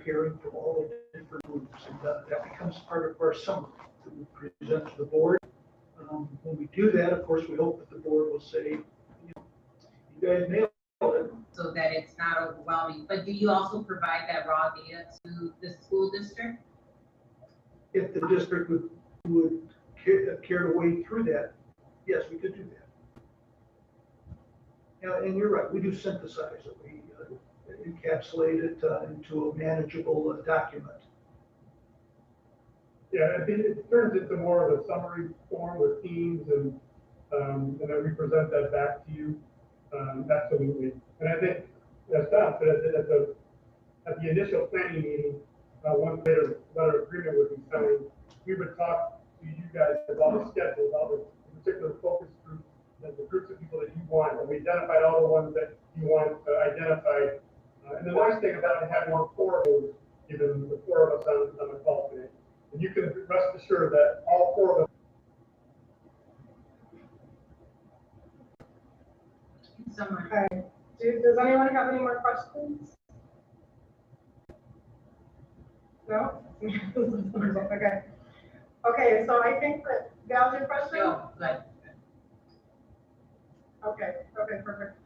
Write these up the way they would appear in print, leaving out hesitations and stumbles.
we're hearing from all the different groups, and that becomes part of our summary that we present to the board. When we do that, of course, we hope that the board will say, you know, you guys nailed it. So that it's not overwhelming. But do you also provide that raw data to the school district? If the district would care to wade through that, yes, we could do that. Yeah, and you're right, we do synthesize it. We encapsulate it into a manageable document. Yeah, I think it turns into more of a summary form with themes and then we present that back to you. Absolutely. And I think, as Don said, at the initial planning meeting, once the letter of agreement would be signed, we would talk to you guys about the schedule, about the particular focus group, the groups of people that you want. And we identified all the ones that you want identified. And the nice thing about having four of those, even the four of us on the call today, and you can rest assured that all four of us. Okay. Does anyone have any more questions? No? Okay. Okay, so I think that Val, your question? No, good. Okay, perfect.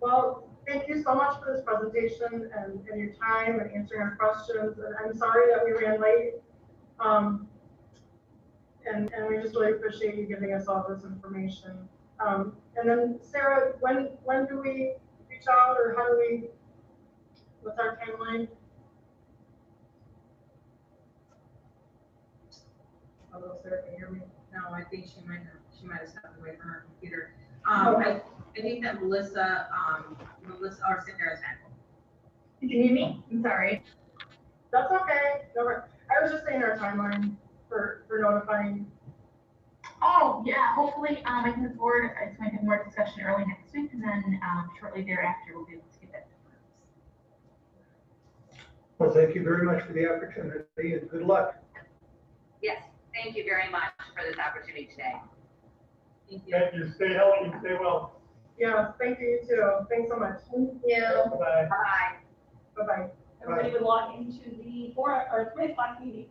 Well, thank you so much for this presentation and your time and answering our questions. And I'm sorry that we ran late. And we just really appreciate you giving us all this information. And then Sarah, when do we reach out, or how do we, what's our timeline? Although Sarah can hear me. No, I think she might have stepped away from her computer. I think that Melissa or Sarah's hand. Can you hear me? I'm sorry. That's okay. No, I was just saying our timeline for notifying. Oh, yeah, hopefully, I can move forward. It's going to have more discussion early next week, and then shortly thereafter, we'll be able to get that. Well, thank you very much for the opportunity and good luck. Yes, thank you very much for this opportunity today. Thank you. Thank you. Stay healthy. Stay well. Yeah, thank you too. Thanks so much. Thank you. Bye. Bye. Bye-bye. Everybody would log into the 3 o'clock meeting.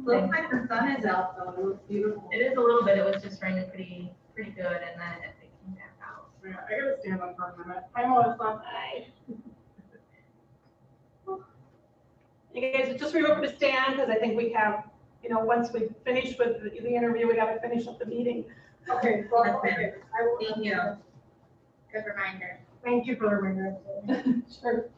Looks like the sun is out though. It looks beautiful. It is a little bit. It was just raining pretty good, and then it came back out. Yeah, I gotta stand up for a minute. I know it's not. You guys just remember to stand, because I think we have, once we finish with the interview, we got to finish up the meeting. Okay, well, okay. I will. Thank you. Good reminder. Thank you for the reminder. Sure.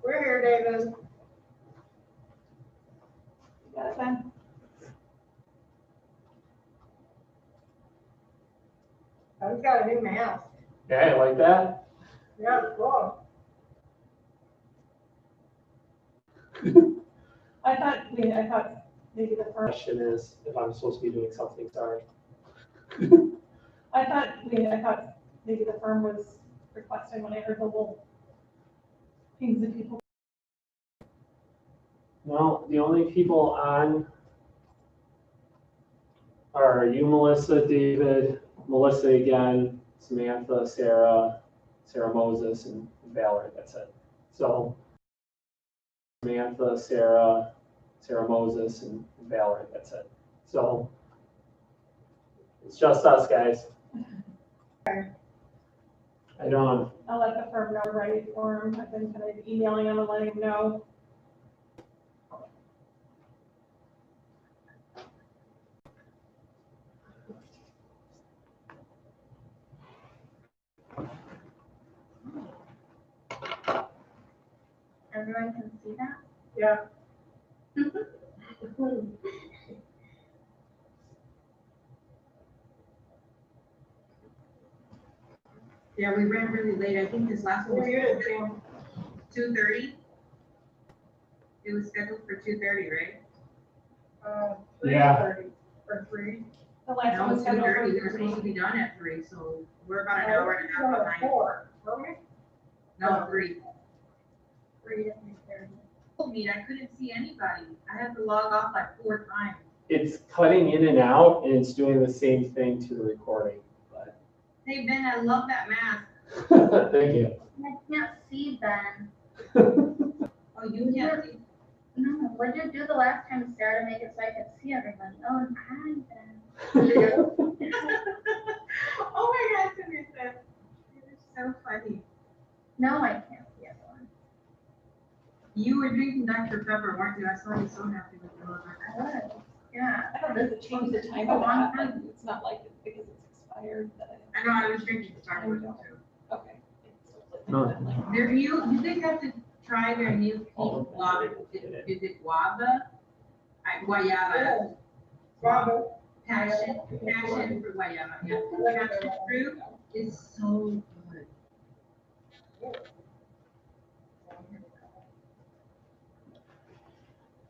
We're here, David. You got it, Ben? I've got a new mask. Yeah, I like that. Yeah, cool. I thought maybe the firm, Question is if I'm supposed to be doing something, sorry. I thought maybe the firm was requesting when I heard the little pings of people. No, the only people on are you, Melissa, David, Melissa again, Samantha, Sarah Moses, and Valerie. That's it. So Samantha, Sarah Sarah Moses, and Valerie, that's it. So it's just us, guys. I don't, I'll let the firm know right for him. I've been kind of emailing him and letting him know. Everyone can see that? Yeah. Yeah, we ran really late. I think this last one We're muted, was Jim. 2:30. It was scheduled for 2:30, right? 3:30 or 3. The last No, one was scheduled 2:30. We for were supposed to 3. be done at 3, so we're about an hour and a half behind. 4, were we? No, 3. 3 to 3:30. Meet, I couldn't see anybody. I had to log off like 4 times. it's cutting in and out, and it's doing the same thing to the recording, but. Hey, Ben, I love that mask. Thank you. I can't see Ben. Oh, you can't see. No, what did you do the last time, Sarah, to make it so I could see everybody? Oh, hi, Ben. Oh my gosh, Teresa. You're so funny. No, I can't see everyone. You were drinking Dr. Pepper, weren't you? I saw you so happy with your liver. I was, yeah. I don't know if it changed the time of that, but it's not like it's because it's expired that I know, I was drinking Starbucks too. okay. No. Their new, you guys have to try their new pink guava. Is it guava? Guayaba. Robin. Passion for guayaba. Yeah. Passion fruit is so good.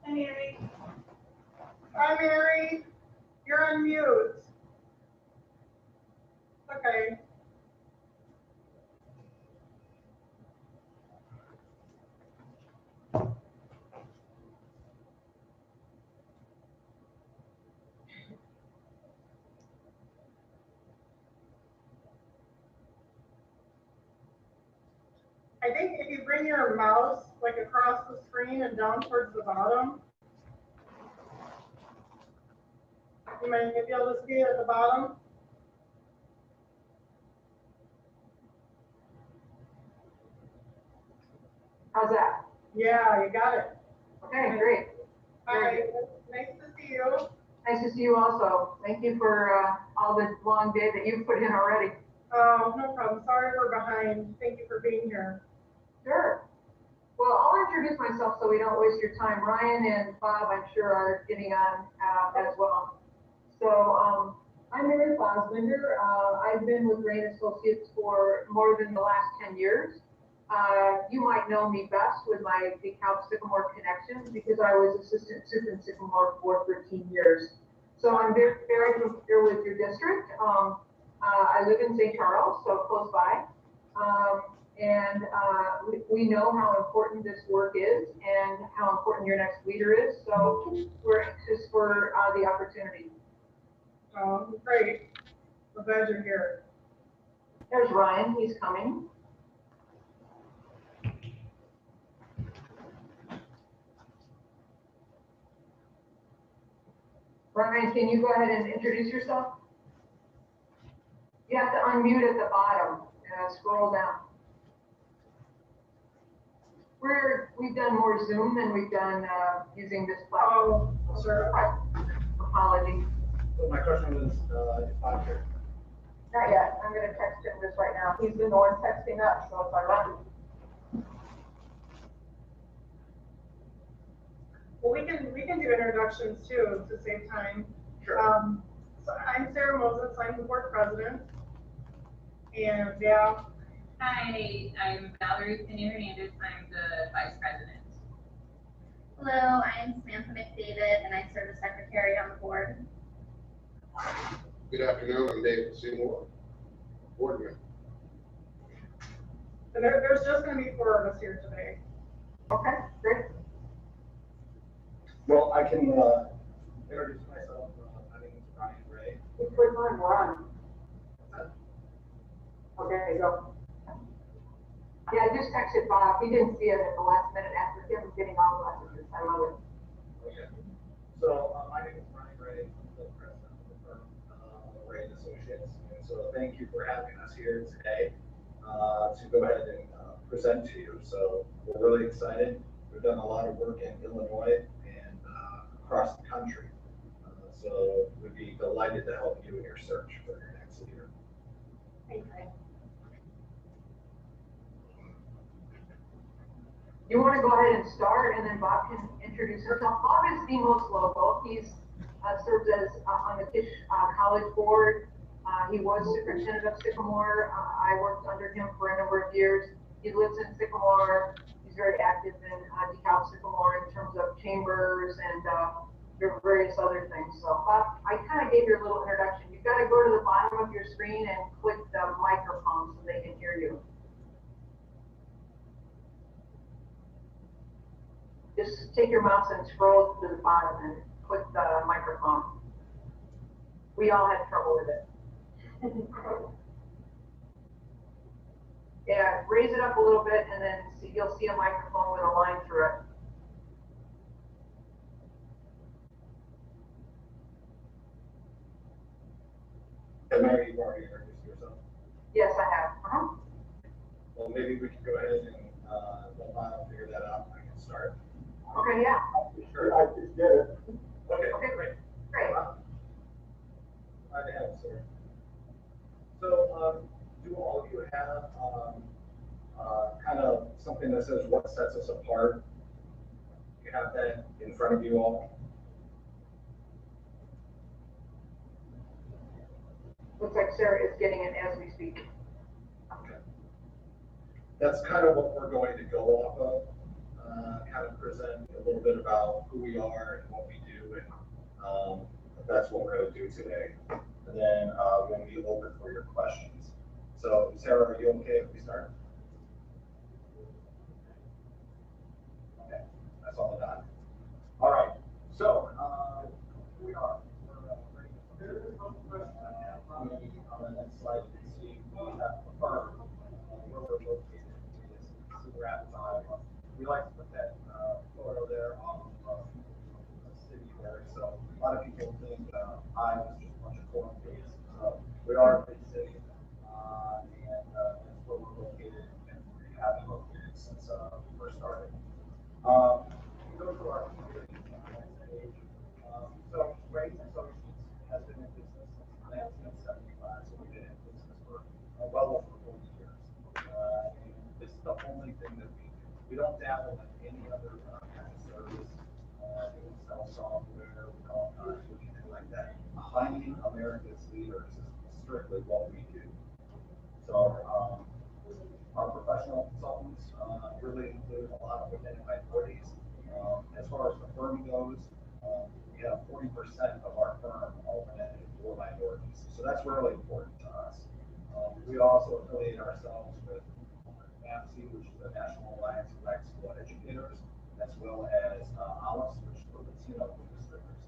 Hi, Mary. Hi, Mary. You're on mute. Okay. I think if you bring your mouse like across the screen and down towards the bottom, you might be able to see it at the bottom. How's that? Yeah, you got it. Okay, great. Hi, nice to see you. Nice to see you also. Thank you for all the long day that you've put in already. Oh, no problem. Sorry we're behind. Thank you for being here. Sure. Well, I'll introduce myself so we don't waste your time. Ryan and Bob, I'm sure, are getting on as well. So I'm Mary Foslinger. I've been with Rain Associates for more than the last 10 years. You might know me best with my DeKalb Sycamore connections because I was assistant super in Sycamore for 13 years. So I'm very, very familiar with your district. I live in St. Charles, so close by. We know how important this work is and how important your next leader is. So we're anxious for the opportunity. Oh, great. I'm glad you're here. There's Ryan, he's coming. Ryan, can you go ahead and introduce yourself? You have to unmute at the bottom and scroll down. We've done more Zoom than we've done using this platform. Oh, sure. Apologies. So my question was, if I'm here. Not yet. I'm gonna text him this right now. He's been the one texting us, so it's ironic. Well, we can do introductions too to save time. Sure. So I'm Sarah Moses. I'm the board president. And yeah, Hi, I'm Valerie Pena-Hernandez. I'm the vice president. Hello, I'm Samantha McDavid, and I serve as secretary on the board. Good afternoon, I'm David Seymour, board member. and there's just gonna be 4 of us here today. Okay, great. Well, I can, introduce myself. My name is Ryan Ray. Just click on run. Okay, go. Yeah, I just texted Bob. He didn't see it at the last minute after him getting all the messages. I love it. Okay. So, my name is Brian Ray, I'm the president of the firm, Ray and Associates. And so thank you for having us here today, to go ahead and, present to you. So we're really excited. We've done a lot of work in Illinois and, across the country. So we'd be delighted to help you in your search for your next leader. You want to go ahead and start, and then Bob can introduce himself. Bob is the most local. He's served as on the Tisch College Board. He was superintendent of Sycamore. I worked under him for a number of years. He lives in Sycamore. He's very active in DeKalb Sycamore in terms of chambers and various other things. So Bob, I kind of gave you a little introduction. You've got to go to the bottom of your screen and click the microphone so they can hear you. Just take your mouse and scroll to the bottom and click the microphone. We all had trouble with it. Yeah, raise it up a little bit and then you'll see a microphone with a line through it. And Mary, you've already introduced yourself. Yes, I have. Well, maybe we can go ahead and, let Bob figure that out. I can start. Okay, yeah. Sure. I just did it. Okay, Okay, great. great. Glad to have you, sir. So, do all of you have, kind of something that says what sets us apart? You have that in front of you all? Looks like Sarah is getting it as we speak. Okay. That's kind of what we're going to go off of. Kind of present a little bit about who we are and what we do, and that's what we're going to do today. And then we'll be open for your questions. So, Sarah, are you okay if we start? Okay, that's all done. All right. So, we are. There's a couple questions I have on the next slide. You can see we have a firm where we're located. It's Cedar Rapids, Iowa. We like to put that photo there on the city there. So a lot of people think Iowa is just a bunch of cornfields. So we are a big city, and that's where we're located, and we have been located since we first started. We go to our community next page. So Ray and Associates has been in business since 1975. So we've been in business for well over 40 years. And this is the only thing that we do. We don't dabble in any other kind of service. We don't sell software, we don't do anything like that. Finding America's leaders is strictly what we do. So our professional consultants really include a lot of women and minorities. As far as the firm goes, we have 40% of our firm are women or minorities. So that's really important to us. We also affiliate ourselves with NAPSE, which is the National Alliance of Black School Educators, as well as ALICE, which is the Latino Administrators.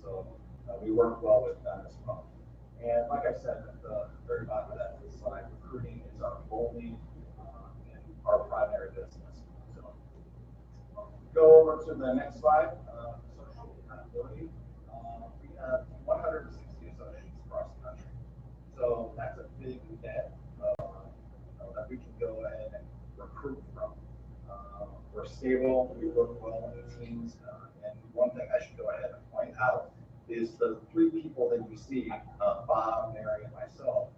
So we work well with them as well. And like I said at the very bottom of that slide, recruiting is our only and our primary business. So go over to the next slide, social accountability. We have 160 associates across the country. So that's a big net that we can go ahead and recruit from. We're stable, we work well in teams, and one thing I should go ahead and point out is the three people that you see, Bob, Mary, and myself,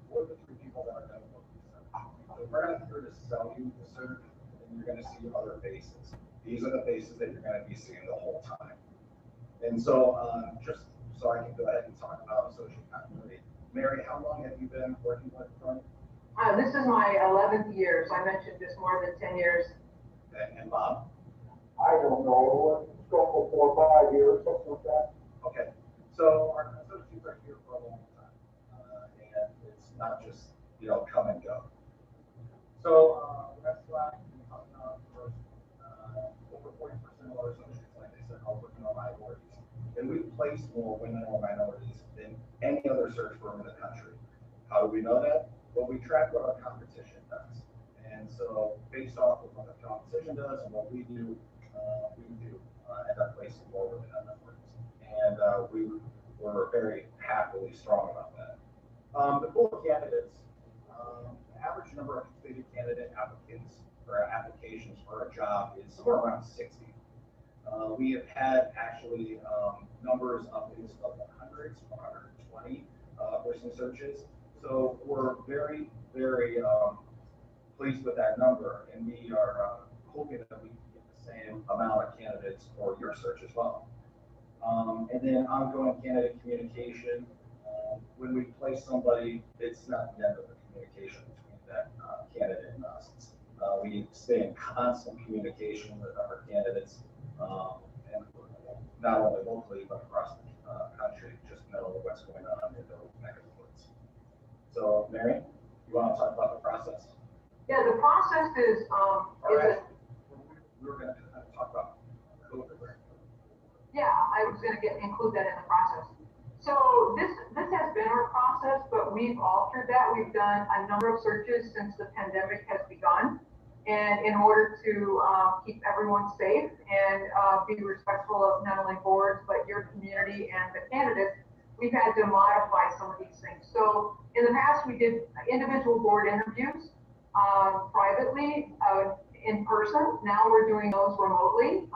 we're the three people that are going to book the search. So we're not here to sell you the search, and you're going to see other faces. These are the faces that you're going to be seeing the whole time. And so, just so I can go ahead and talk about social accountability. Mary, how long have you been working with the firm? This is my 11th year, so I mentioned this more than 10 years. And Bob? I don't know, let's go for 4 or 5 years, something like that. Okay, so our associates are here for a long time, and it's not just, come and go. So, next slide, we talk about first, over 40% of our associates, like I said, are women or minorities. And we place more women or minorities than any other search firm in the country. How do we know that? Well, we track what our competition does. And so based off of what the competition does and what we do end up placing more within our networks. And we were very happily strong about that. The pool of candidates, the average number of completed candidate applicants or applications for a job is somewhere around 60. We have had actually numbers up into the hundreds, 120 for some searches. So we're very, very pleased with that number, and we are hoping that we can get the same amount of candidates for your search as well. And then ongoing candidate communication. When we place somebody, it's not the end of the communication between that candidate and us. We stay in constant communication with our candidates, and not only locally, but across the country, just know what's going on in their neck of the woods. So, Mary, you want to talk about the process? Yeah, the process is, All right. We were going to talk about COVID. yeah, I was going to include that in the process. So this has been our process, but we've altered that. We've done a number of searches since the pandemic has begun. And in order to keep everyone safe and be respectful of not only boards, but your community and the candidates, we've had to modify some of these things. So in the past, we did individual board interviews privately in person. Now we're doing those remotely.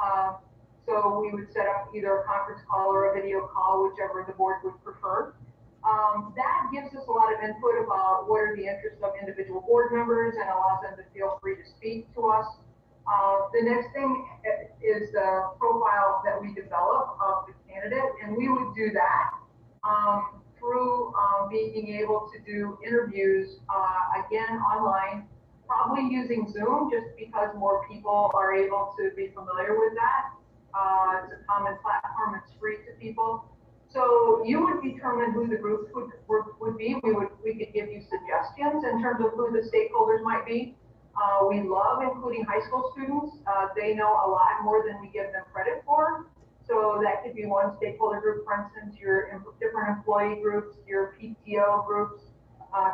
So we would set up either a conference call or a video call, whichever the board would prefer. That gives us a lot of input about what are the interests of individual board members and allows them to feel free to speak to us. The next thing is the profile that we develop of the candidate, and we would do that through being able to do interviews, again, online, probably using Zoom, just because more people are able to be familiar with that. It's a common platform, it's free to people. So you would determine who the groups would be. We could give you suggestions in terms of who the stakeholders might be. We love including high school students. They know a lot more than we give them credit for. So that could be one stakeholder group, for instance, your different employee groups, your PTO groups,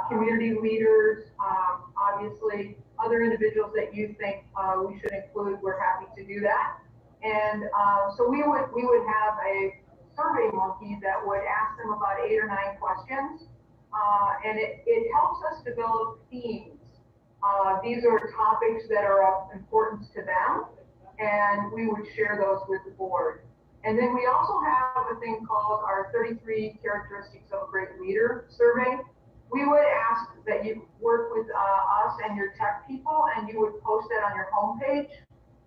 community leaders, obviously other individuals that you think we should include. We're happy to do that. And so we would have a survey monkey that would ask them about 8 or 9 questions, and it helps us develop themes. These are topics that are of importance to them, and we would share those with the board. And then we also have a thing called our 33 Characteristics of a Great Leader survey. We would ask that you work with us and your tech people, and you would post that on your homepage,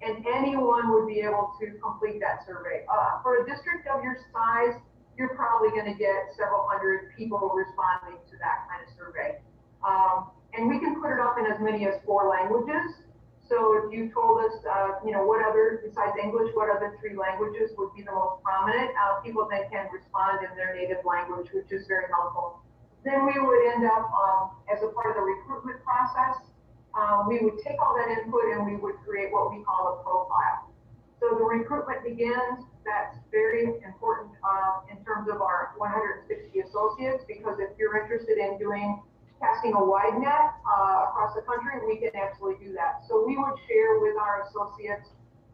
and anyone would be able to complete that survey. For a district of your size, you're probably going to get several hundred people responding to that kind of survey. And we can put it up in as many as 4 languages. So if you told us, what other, besides English, what other 3 languages would be the most prominent, people then can respond in their native language, which is very helpful. Then we would end up, as a part of the recruitment process, we would take all that input and we would create what we call a profile. So the recruitment begins. That's very important in terms of our 160 associates, because if you're interested in casting a wide net across the country, we can actually do that. So we would share with our associates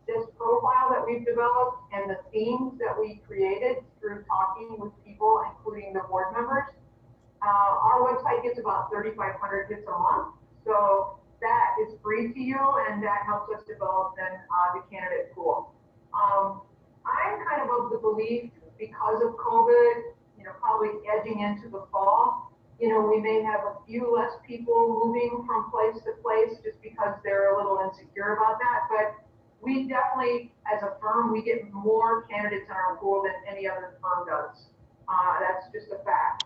this profile that we've developed and the themes that we created through talking with people, including the board members. Our website gets about 3,500 hits a month. So that is free to you, and that helps us develop then the candidate pool. I'm kind of the belief, because of COVID, probably edging into the fall, we may have a few less people moving from place to place just because they're a little insecure about that. But we definitely, as a firm, we get more candidates in our pool than any other firm does. That's just a fact.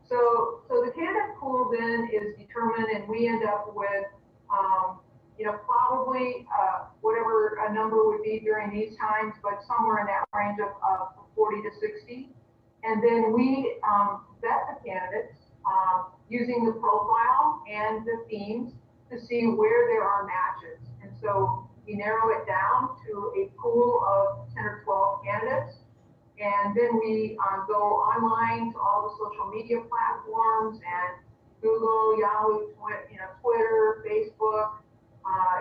So the candidate pool then is determined, and we end up with, probably whatever a number would be during these times, but somewhere in that range of 40 to 60. And then we vet the candidates using the profile and the themes to see where there are matches. And so we narrow it down to a pool of 10 or 12 candidates. And then we go online to all the social media platforms and Google, Yahoo, Twitter, Facebook.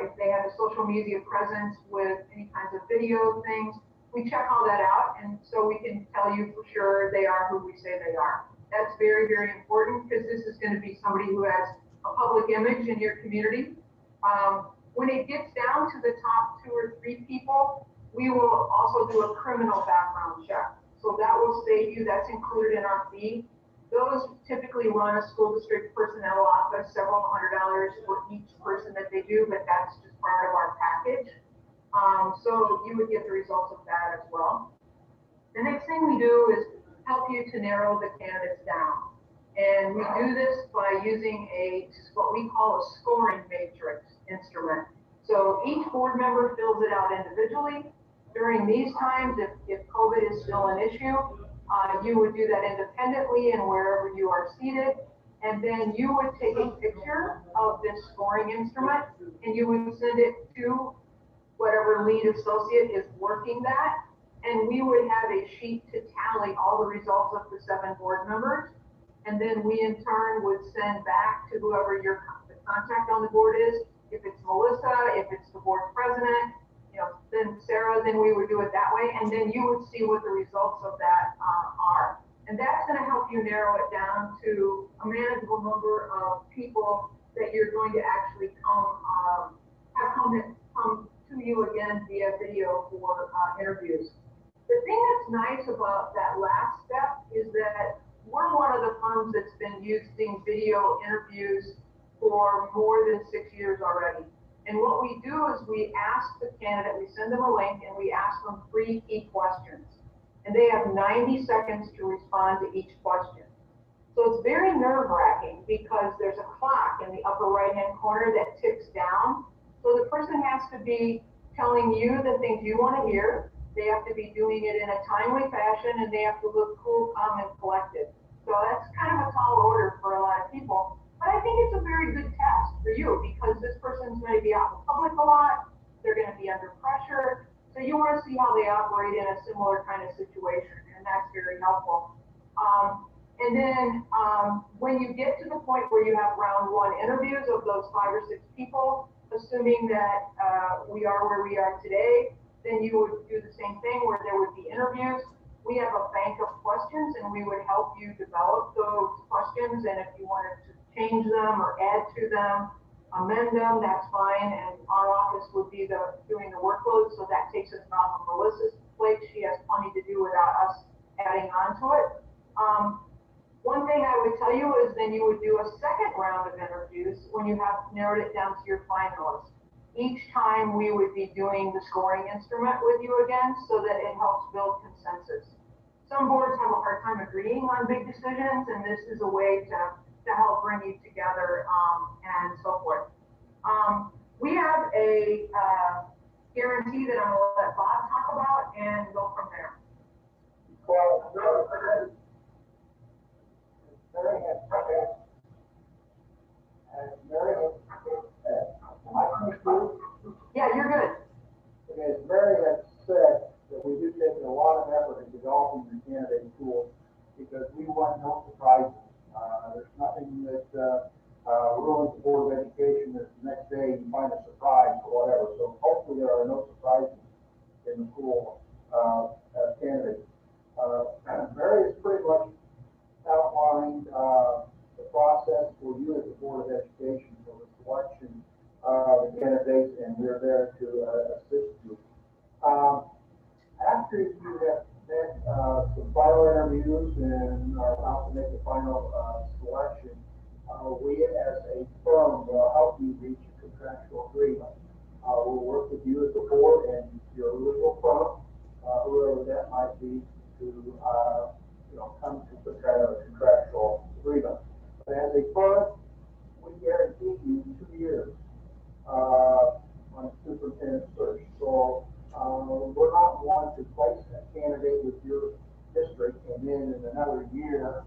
If they have a social media presence with any kinds of video things, we check all that out, and so we can tell you for sure they are who we say they are. That's very, very important, because this is gonna be somebody who has a public image in your community. When it gets down to the top 2 or 3 people, we will also do a criminal background check. So that will save you, that's included in our fee. Those typically run a school district personnel office, several $100s for each person that they do, but that's just part of our package. So you would get the results of that as well. The next thing we do is help you to narrow the candidates down. And we do this by using what we call a scoring matrix instrument. So each board member fills it out individually. During these times, if COVID is still an issue, you would do that independently and wherever you are seated. And then you would take a picture of this scoring instrument and you would send it to whatever lead associate is working that. And we would have a sheet to tally all the results of the 7 board members. And then we in turn would send back to whoever the contact on the board is. If it's Melissa, if it's the board president, then Sarah, then we would do it that way. And then you would see what the results of that are. And that's going to help you narrow it down to a manageable number of people that you're going to actually come to you again via video for interviews. The thing that's nice about that last step is that we're one of the firms that's been using video interviews for more than 6 years already. And what we do is we ask the candidate, we send them a link and we ask them 3 key questions. And they have 90 seconds to respond to each question. So it's very nerve-wracking because there's a clock in the upper right-hand corner that ticks down. So the person has to be telling you the things you want to hear. They have to be doing it in a timely fashion, and they have to look cool, calm, and collected. So that's kind of a tall order for a lot of people. But I think it's a very good test for you because this person's going to be out in public a lot. They're going to be under pressure. So you want to see how they operate in a similar kind of situation, and that's very helpful. And then when you get to the point where you have round 1 interviews of those 5 or 6 people, assuming that we are where we are today, then you would do the same thing where there would be interviews. We have a bank of questions and we would help you develop those questions. And if you wanted to change them or add to them, amend them, that's fine. And our office would be doing the workload. So that takes us off of Melissa's plate. She has plenty to do without us adding on to it. One thing I would tell you is then you would do a second round of interviews when you have narrowed it down to your finalists. Each time we would be doing the scoring instrument with you again so that it helps build consensus. Some boards have a hard time agreeing on big decisions, and this is a way to help bring you together and so forth. We have a guarantee that I'm going to let Bob talk about and go from there. Well, Yeah, you're good. As Mary had said, that we do take a lot of effort in developing the candidate pool because we want no surprises. There's nothing that ruins the Board of Education that the next day you find a surprise or whatever. So hopefully there are no surprises in the pool as candidates. Mary has pretty much outlined the process for you as the Board of Education for the selection of the candidates, and we're there to assist you. After you have met some final interviews and are about to make the final selection, we as a firm will help you reach a contractual agreement. We'll work with you as a board and your legal firm, whoever that might be, to come to some kind of a contractual agreement. But as a firm, we guarantee you 2 years on a superintendent search. So we're not one to place a candidate with your district and then in another year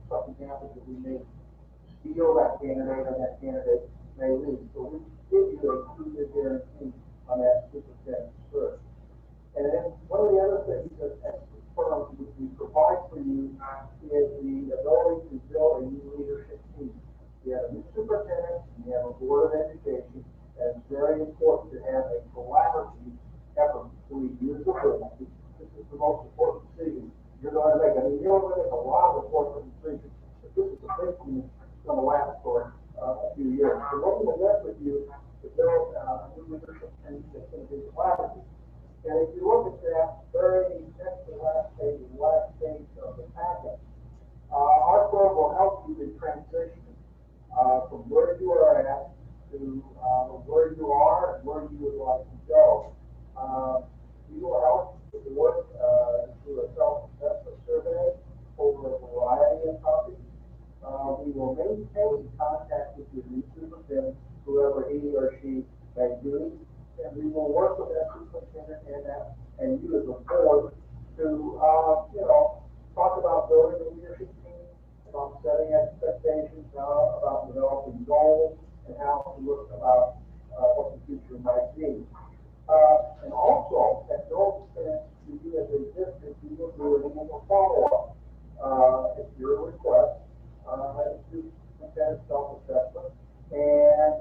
something happens that we may steal that candidate or that candidate may leave. So we give you a 2-year guarantee on that superintendent search. And then one of the other things that as firms we provide for you is the ability to build a new leadership team. You have a new superintendent, you have a Board of Education, and it's very important to have a collaborative effort between you, important decision you're going to make. I mean, you're going to make a lot of important decisions, but this is a big one that's going to last for a few years. So what we're going to work with you to build a new leadership team that's going to be collaborative. And if you look at that very next to the last page of the packet, our firm will help you in transition from where you are at to where you are and where you would like to go. We will help the board do a self-assessment survey over a variety of topics. We will maintain contact with your new superintendent, whoever he or she may be, and we will work with that superintendent and you as a board to, talk about building a leadership team, about setting expectations, about developing goals, and how to look about what the future might be. And also, at no expense to you as a district, we will do an annual follow-up at your request to prevent self-assessment. And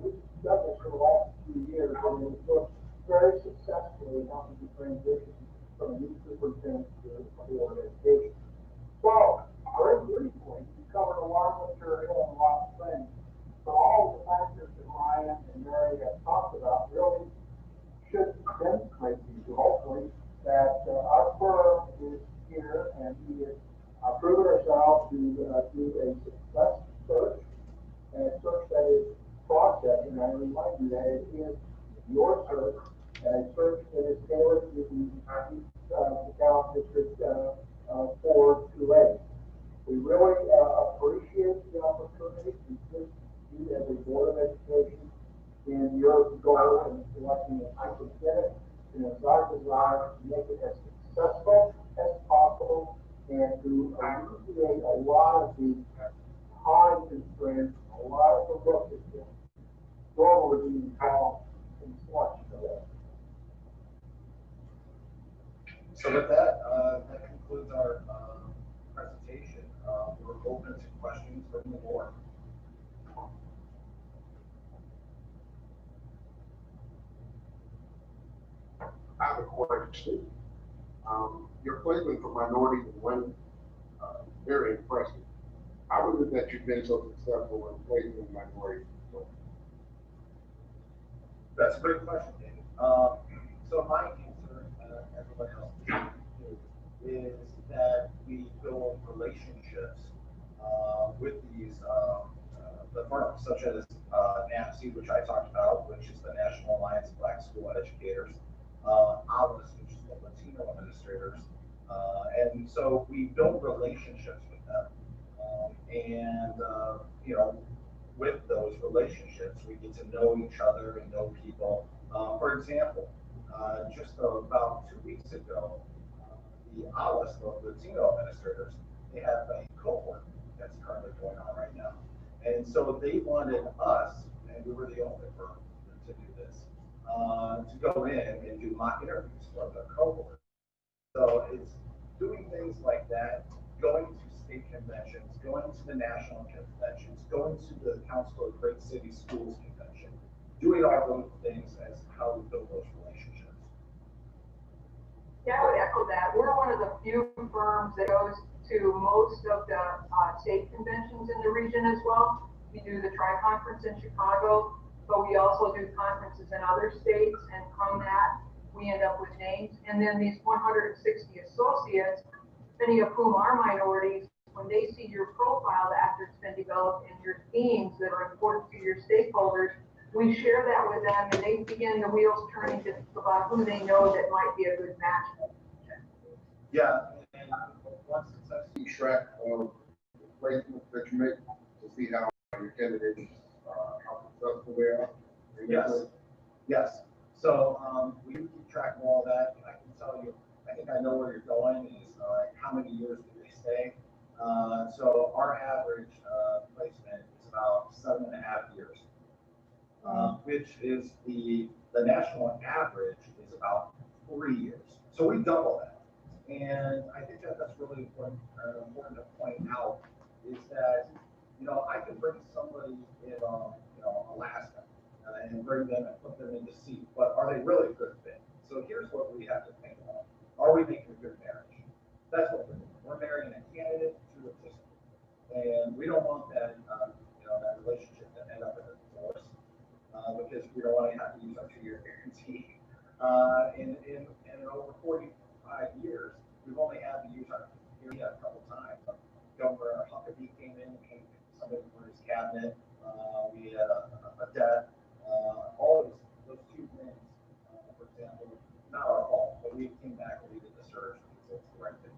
we've done this for the last few years, and it's worked very successfully helping to transition from a new superintendent to a board education. So, very briefly, we covered a lot of material and a lot of things, but all of the factors that Ryan and Mary have talked about really should demonstrate to you, hopefully, that our firm is here and we have proven ourselves to do a success search, and a search that is process, and I remind you that it is your search, and a search that is tailored to the Dallas District 428. We really appreciate the opportunity to assist you as a Board of Education in your goal in selecting a superintendent, and it's our desire to make it as successful as possible and to alleviate a lot of the time constraints, a lot of the work that's normally being called in selection of that. So with that, that concludes our presentation. We're open to questions from the board. I have a question. Your placement for minorities and women, very impressive. How is it that you've been so successful in placing minorities? That's a great question, David. So my answer, everybody else is that we build relationships with these the firms, such as NAPSE, which I talked about, which is the National Alliance of Black School Educators, ALIS, which is the Latino Administrators, and so we build relationships with them, with those relationships, we get to know each other and know people. For example, just about 2 weeks ago, the ALIS, the Latino Administrators, they have a cohort that's currently going on right now. And so they wanted us, and we were the only firm to do this, to go in and do mock interviews for the cohort. So it's doing things like that, going to state conventions, going to the national conventions, going to the Council of Great City Schools convention, doing all those things as how we build those relationships. Yeah, I would echo that. We're one of the few firms that goes to most of the state conventions in the region as well. We do the Tri-Conference in Chicago, but we also do conferences in other states, and from that, we end up with names. And then these 160 associates, many of whom are minorities, when they see your profile after it's been developed and your themes that are important to your stakeholders, we share that with them, and they begin the wheels turning to about who they know that might be a good match. Yeah, and once You track placements that you make to see how your candidates, how successful they are. Yes. So we keep track of all that. I can tell you, I think I know where you're going is how many years do they stay? So our average placement is about 7.5 years, which is the national average is about 3 years. So we double that. And I think that that's really important to point out is that, I can bring somebody in, Alaska and bring them and put them in the seat, but are they really a good fit? So here's what we have to think about. Are we making a good marriage? we've only had to use our area a couple times. Governor Huckabee came in, somebody for his cabinet, we had a debt, all of those two things, for example, not our fault, but we came back and we did the search, because it's the right thing.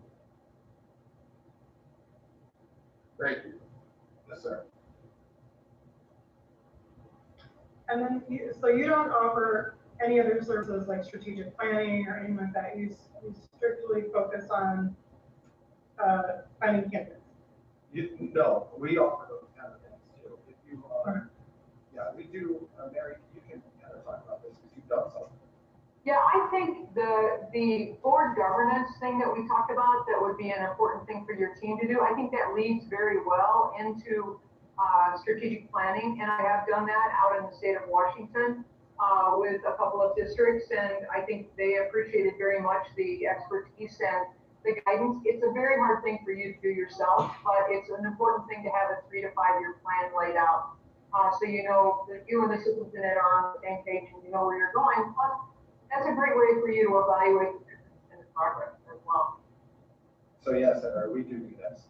Thank you. Yes, sir. And then so you don't offer any other services like strategic planning or anything like that? You strictly focus on finding candidates? No, we offer those kind of things too. If you, yeah, we do, Mary, you can kind of talk about this because you've done something. Yeah, I think the board governance thing that we talked about, that would be an important thing for your team to do. I think that leads very well into strategic planning, and I have done that out in the state of Washington with a couple of districts, and I think they appreciated very much the expertise and the guidance. It's a very hard thing for you to do yourself, but it's an important thing to have a 3 to 5 year plan laid out. So you know that you and the superintendent are on the same page and you know where you're going. Plus, that's a great way for you to evaluate the difference in the progress as well. So yes, we do this.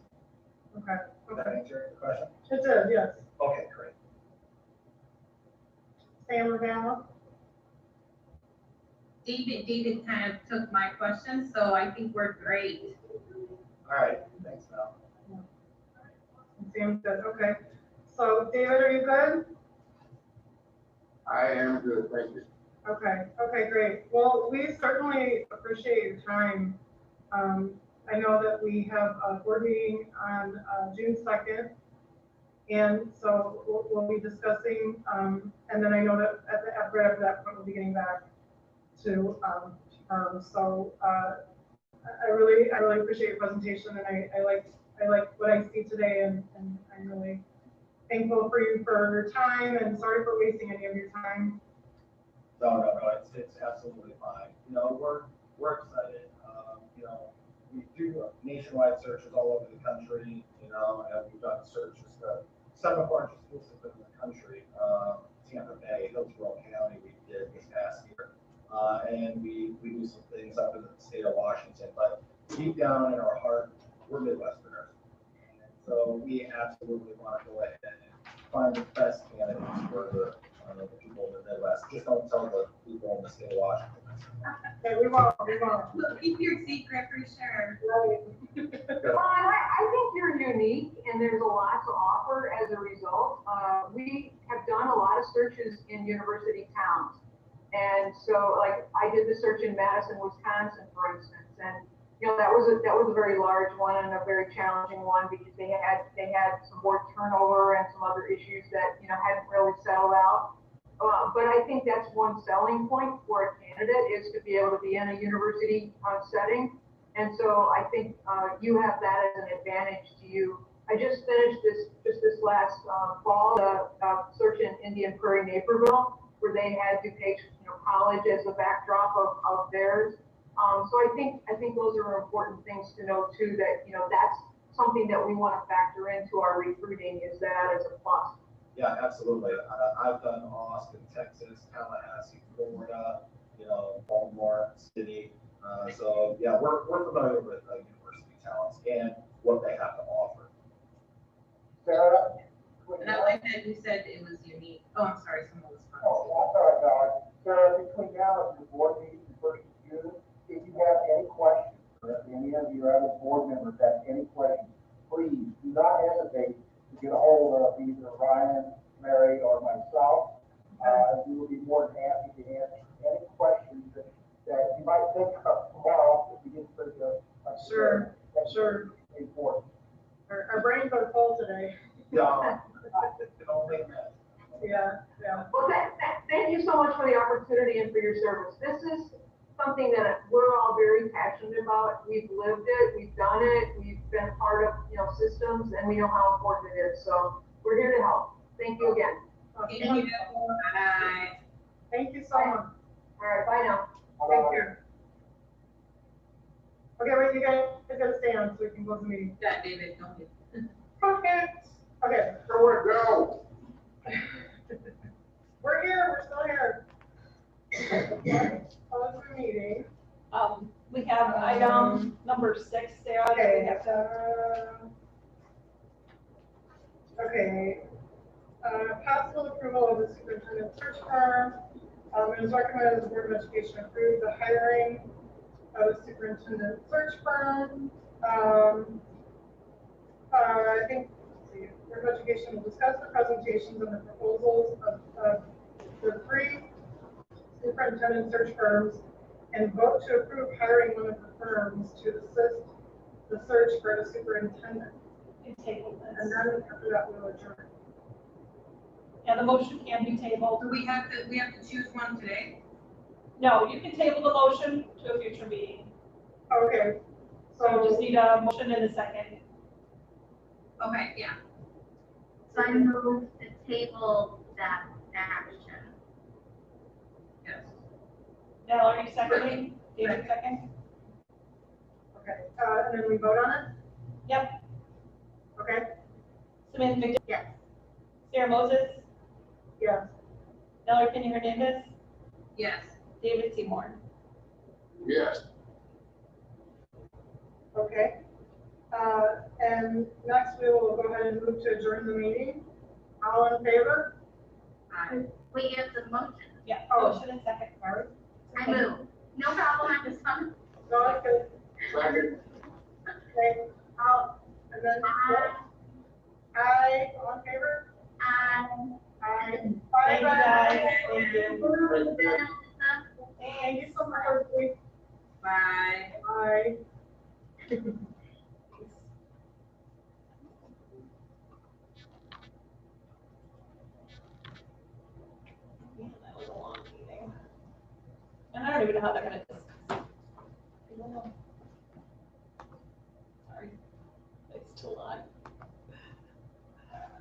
Okay. Did that answer the question? It did, yes. Okay, great. Sam Ravala? David kind of took my question, so I think we're great. All right, thanks, Mel. Sam said, okay. So David, are you good? I am good, thank you. Okay, great. Well, we certainly appreciate your time. I know that we have a board meeting on June 2nd. And so we'll be discussing, and then I know that right after that, we'll be getting back to so I really appreciate your presentation, and I like what I see today, and I'm really thankful for you for your time, and sorry for wasting any of your time. No, it's absolutely fine. You know, we're excited. You know, we do nationwide searches all over the country, you know, and we've done searches for some of our school systems in the country, Tampa Bay, Hillsborough County, we did this past year. And we do some things up in the state of Washington, but deep down in our heart, we're Midwesterners. And so we absolutely want to go ahead and find the best candidates for the people in the Midwest. Just don't tell the people in the state of Washington. Okay, we won't. Keep your secret for sure. I think you're unique and there's a lot to offer as a result. We have done a lot of searches in university towns. And so like I did the search in Madison, Wisconsin, for instance, and you know, that was a very large one and a very challenging one because they had some board turnover and some other issues that, you know, hadn't really settled out. But I think that's one selling point for a candidate is to be able to be in a university setting. And so I think you have that as an advantage to you. I just finished this last fall, the search in Indian Prairie, Naperville, where they had DuPage, you know, college as a backdrop of theirs. So I think those are important things to know too, that, you know, that's something that we want to factor into our recruiting is that as a plus. Yeah, absolutely. I've done Austin, Texas, Tallahassee, Florida, you know, Baltimore City. So yeah, we're familiar with university towns and what they have to offer. Sarah? And I like that you said it was unique. Oh, I'm sorry, someone was talking. Oh, I'm sorry, Dog. Sarah, between now and the board meeting the 1st of June, if you have any questions, or if any of your other board members have any questions, please do not hesitate to get a hold of either Ryan, Mary, or myself. We will be more than happy to answer any questions that you might think of tomorrow if we get to the. Sure. Important. Our brains are full today. Yeah. Yeah. Well, thank you so much for the opportunity and for your service. This is something that we're all very passionate about. We've lived it, we've done it, we've been part of, you know, systems, and we know how important it is. So we're here to help. Thank you again. Thank you. Bye. Thank you so much. All right, bye now. Thank you. Okay, wait, you guys gotta stay on so we can close the meeting. Yeah, David, don't get. Okay. Nowhere to go. We're here, we're still here. Close the meeting. We have item number 6, Sarah. that we Okay, have to- okay. Possible approval of the superintendent search firm. It is recommended that the Board of Education approve the hiring of a superintendent search firm. I think, let's see, Board of Education will discuss the presentations and the proposals of the 3 superintendent search firms and vote to approve hiring one of the firms to assist the search for the superintendent. we table this. And then after that, we'll adjourn. Yeah, the motion can be tabled. Do we have to choose one today? No, you can table the motion to a future meeting. Okay, So we just so, need a motion and a second. Okay, yeah. So I move to table that action. Yes. Valerie seconding, David second. okay, and then we vote on it? Yep. Okay, Samantha McDaniel. Yes. Sarah Moses. yes. Valerie Penny Hernandez. Yes. David Seymour. Yes. Okay. And next we will go ahead and move to adjourn the meeting. All in favor? We have the motion. Yeah, Oh. motion and second. Sorry. I move. No problem, I just want. No, I could, Second. okay, and then, aye, all in favor? Aye. Thank you, Bye, guys. bye. Thank you. Thank you so much. Bye. Bye. Man, that was a long meeting. And I don't even know how they're gonna discuss it. I don't know.